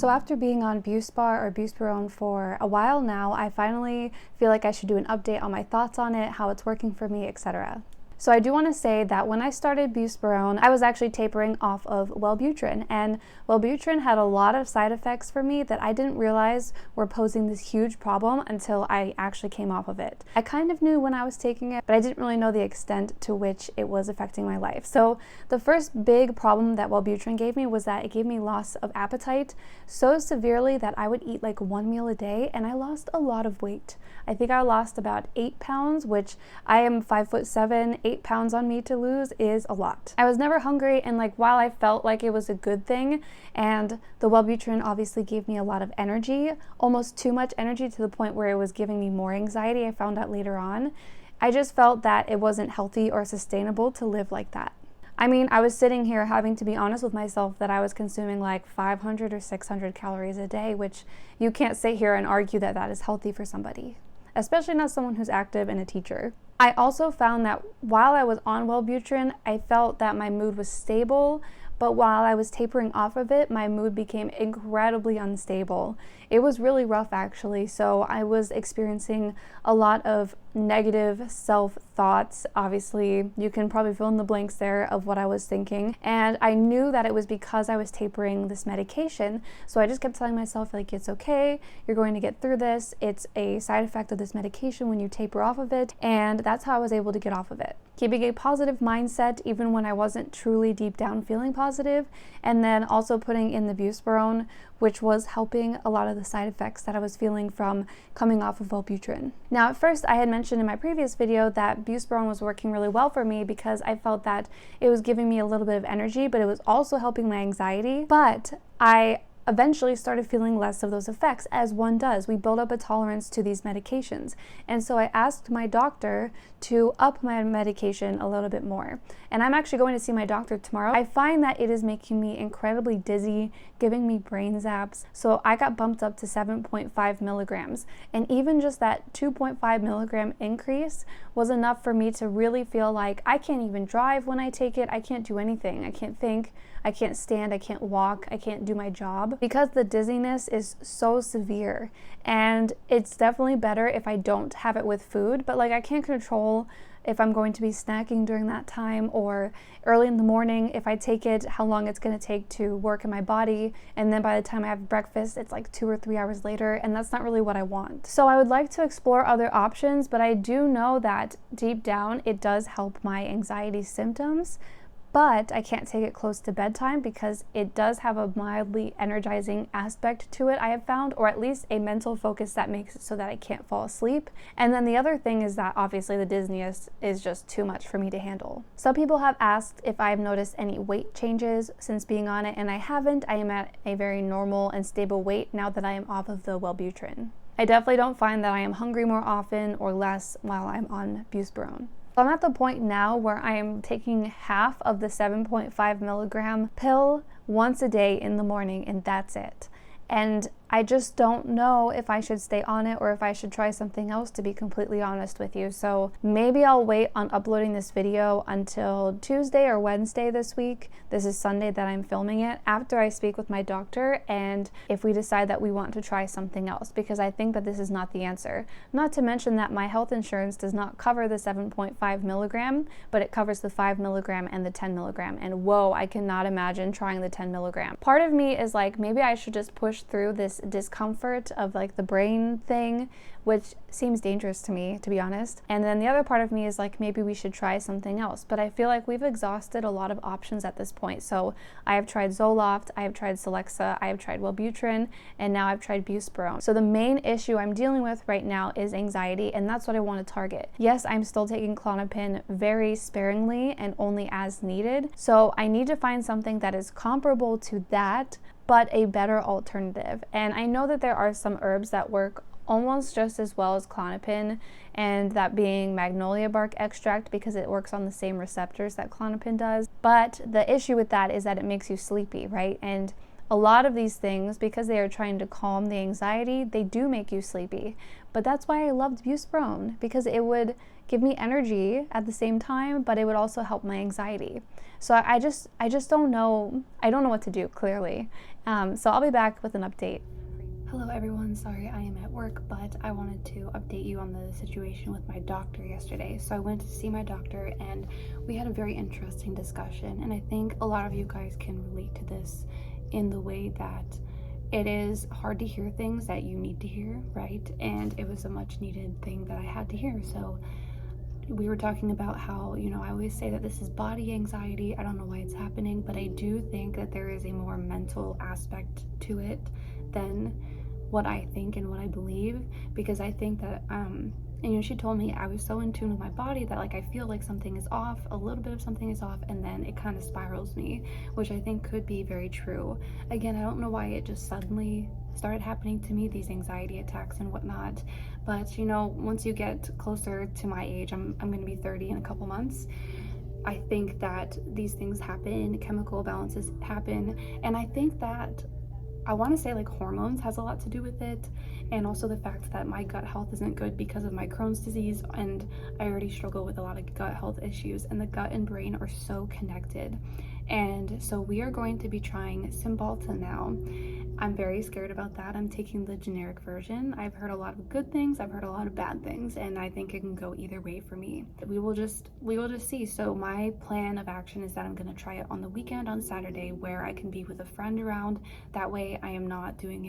So after being on Buspar or Buspirone for a while now, I finally feel like I should do an update on my thoughts on it, how it's working for me, etc. So I do want to say that when I started Buspirone, I was actually tapering off of Wellbutrin, and Wellbutrin had a lot of side effects for me that I didn't realize were posing this huge problem until I actually came off of it. I kind of knew when I was taking it, but I didn't really know the extent to which it was affecting my life. So the first big problem that Wellbutrin gave me was that it gave me loss of appetite so severely that I would eat like one meal a day, and I lost a lot of weight. I think I lost about 8 pounds, which I am 5'7". 8 pounds on me to lose is a lot. I was never hungry, and like while I felt like it was a good thing, and the Wellbutrin obviously gave me a lot of energy, almost too much energy to the point where it was giving me more anxiety, I found out later on, I just felt that it wasn't healthy or sustainable to live like that. I mean, I was sitting here having to be honest with myself that I was consuming like 500 or 600 calories a day, which you can't sit here and argue that that is healthy for somebody, especially not someone who's active and a teacher. I also found that while I was on Wellbutrin, I felt that my mood was stable, but while I was tapering off of it, my mood became incredibly unstable. It was really rough actually, so I was experiencing a lot of negative self-thoughts. Obviously, you can probably fill in the blanks there of what I was thinking, and I knew that it was because I was tapering this medication, so I just kept telling myself like, it's okay, you're going to get through this, it's a side effect of this medication when you taper off of it, and that's how I was able to get off of it. Keeping a positive mindset even when I wasn't truly deep down feeling positive, and then also putting in the Buspirone, which was helping a lot of the side effects that I was feeling from coming off of Wellbutrin. Now at first I had mentioned in my previous video that Buspirone was working really well for me because I felt that it was giving me a little bit of energy, but it was also helping my anxiety. But I eventually started feeling less of those effects, as one does. We build up a tolerance to these medications. And so I asked my doctor to up my medication a little bit more. And I'm actually going to see my doctor tomorrow. I find that it is making me incredibly dizzy, giving me brain zaps. So I got bumped up to 7.5 milligrams. And even just that 2.5 milligram increase was enough for me to really feel like I can't even drive when I take it. I can't do anything. I can't think. I can't stand, I can't walk, I can't do my job because the dizziness is so severe. And it's definitely better if I don't have it with food, but like I can't control if I'm going to be snacking during that time, or early in the morning if I take it, how long it's going to take to work in my body, and then by the time I have breakfast it's like 2 or 3 hours later, and that's not really what I want. So I would like to explore other options, but I do know that deep down it does help my anxiety symptoms. But I can't take it close to bedtime because it does have a mildly energizing aspect to it, I have found, or at least a mental focus that makes it so that I can't fall asleep. And then the other thing is that obviously the dizziness is just too much for me to handle. Some people have asked if I've noticed any weight changes since being on it, and I haven't. I am at a very normal and stable weight now that I am off of the Wellbutrin. I definitely don't find that I am hungry more often or less while I'm on Buspirone. I'm at the point now where I am taking half of the 7.5 milligram pill once a day in the morning, and that's it. And I just don't know if I should stay on it or if I should try something else, to be completely honest with you. So maybe I'll wait on uploading this video until Tuesday or Wednesday this week. This is Sunday that I'm filming it, after I speak with my doctor, and if we decide that we want to try something else, because I think that this is not the answer. Not to mention that my health insurance does not cover the 7.5 milligram, but it covers the 5 milligram and the 10 milligram. And whoa, I cannot imagine trying the 10 milligram. Part of me is like, maybe I should just push through this discomfort of like the brain thing, which seems dangerous to me, to be honest. And then the other part of me is like, maybe we should try something else. But I feel like we've exhausted a lot of options at this point. So I have tried Zoloft, I have tried Cymbalta, I have tried Wellbutrin, and now I've tried Buspirone. So the main issue I'm dealing with right now is anxiety, and that's what I want to target. Yes, I'm still taking Klonopin very sparingly and only as needed. So I need to find something that is comparable to that, but a better alternative. And I know that there are some herbs that work almost just as well as Klonopin, and that being magnolia bark extract, because it works on the same receptors that Klonopin does. But the issue with that is that it makes you sleepy, right? And a lot of these things, because they are trying to calm the anxiety, they do make you sleepy. But that's why I loved Buspirone, because it would give me energy at the same time, but it would also help my anxiety. So I just don't know. I don't know what to do, clearly. So I'll be back with an update. Hello everyone, sorry I am at work, but I wanted to update you on the situation with my doctor yesterday. So I went to see my doctor and we had a very interesting discussion, and I think a lot of you guys can relate to this in the way that it is hard to hear things that you need to hear, right? And it was a much needed thing that I had to hear. So we were talking about how, I always say that this is body anxiety. I don't know why it's happening, but I do think that there is a more mental aspect to it than what I think and what I believe, because I think that and she told me I was so in tune with my body that like I feel like something is off, a little bit of something is off, and then it kind of spirals me, which I think could be very true. Again, I don't know why it just suddenly started happening to me, these anxiety attacks and whatnot, but once you get closer to my age, I'm going to be 30 in a couple months, I think that these things happen, chemical balances happen, and I think that I want to say like hormones has a lot to do with it, and also the fact that my gut health isn't good because of my Crohn's disease, and I already struggle with a lot of gut health issues, and the gut and brain are so connected. And so we are going to be trying Cymbalta now. I'm very scared about that. I'm taking the generic version. I've heard a lot of good things, I've heard a lot of bad things, and I think it can go either way for me. We will just see. So my plan of action is that I'm going to try it on the weekend on Saturday, where I can be with a friend around. That way I am not taking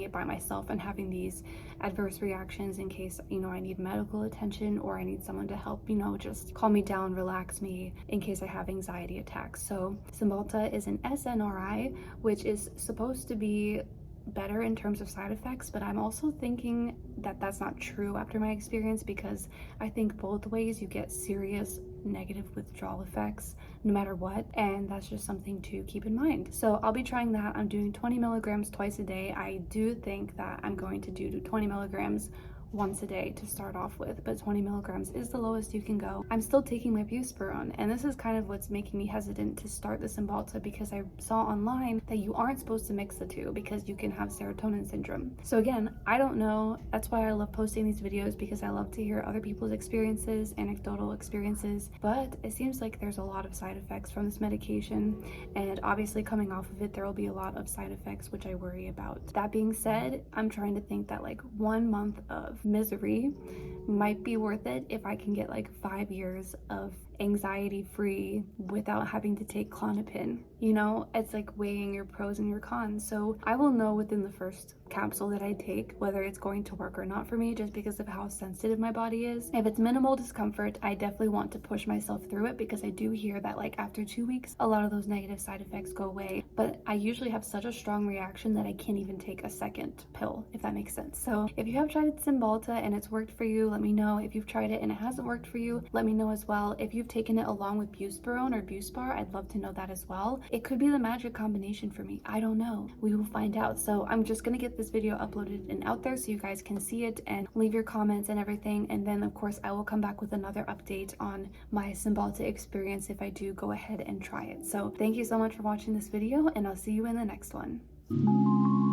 it by myself and having these adverse reactions in case I need medical attention, or I need someone to help just calm me down, relax me in case I have anxiety attacks. So Cymbalta is an SNRI, which is supposed to be better in terms of side effects, but I'm also thinking that that's not true after my experience, because I think both ways you get serious negative withdrawal effects no matter what, and that's just something to keep in mind. So I'll be trying that. I'm doing 20 milligrams twice a day. I do think that I'm going to do 20 milligrams once a day to start off with, but 20 milligrams is the lowest you can go. I'm still taking my Buspirone, and this is kind of what's making me hesitant to start the Cymbalta, because I saw online that you aren't supposed to mix the two because you can have serotonin syndrome. So again, I don't know. That's why I love posting these videos, because I love to hear other people's experiences, anecdotal experiences, but it seems like there's a lot of side effects from this medication, and obviously coming off of it there will be a lot of side effects, which I worry about. That being said, I'm trying to think that like 1 month of misery might be worth it if I can get like 5 years of anxiety free without having to take Klonopin. It's like weighing your pros and your cons. So I will know within the first capsule that I take whether it's going to work or not for me, just because of how sensitive my body is. If it's minimal discomfort, I definitely want to push myself through it, because I do hear that like after 2 weeks a lot of those negative side effects go away, but I usually have such a strong reaction that I can't even take a second pill, if that makes sense. So if you have tried Cymbalta and it's worked for you, let me know. If you've tried it and it hasn't worked for you, let me know as well. If you've taken it along with Buspirone or Buspar, I'd love to know that as well. It could be the magic combination for me. I don't know. We will find out. So I'm just gonna get this video uploaded and out there so you guys can see it and leave your comments and everything, and then of course I will come back with another update on my Cymbalta experience if I do go ahead and try it. So thank you so much for watching this video, and I'll see you in the next one.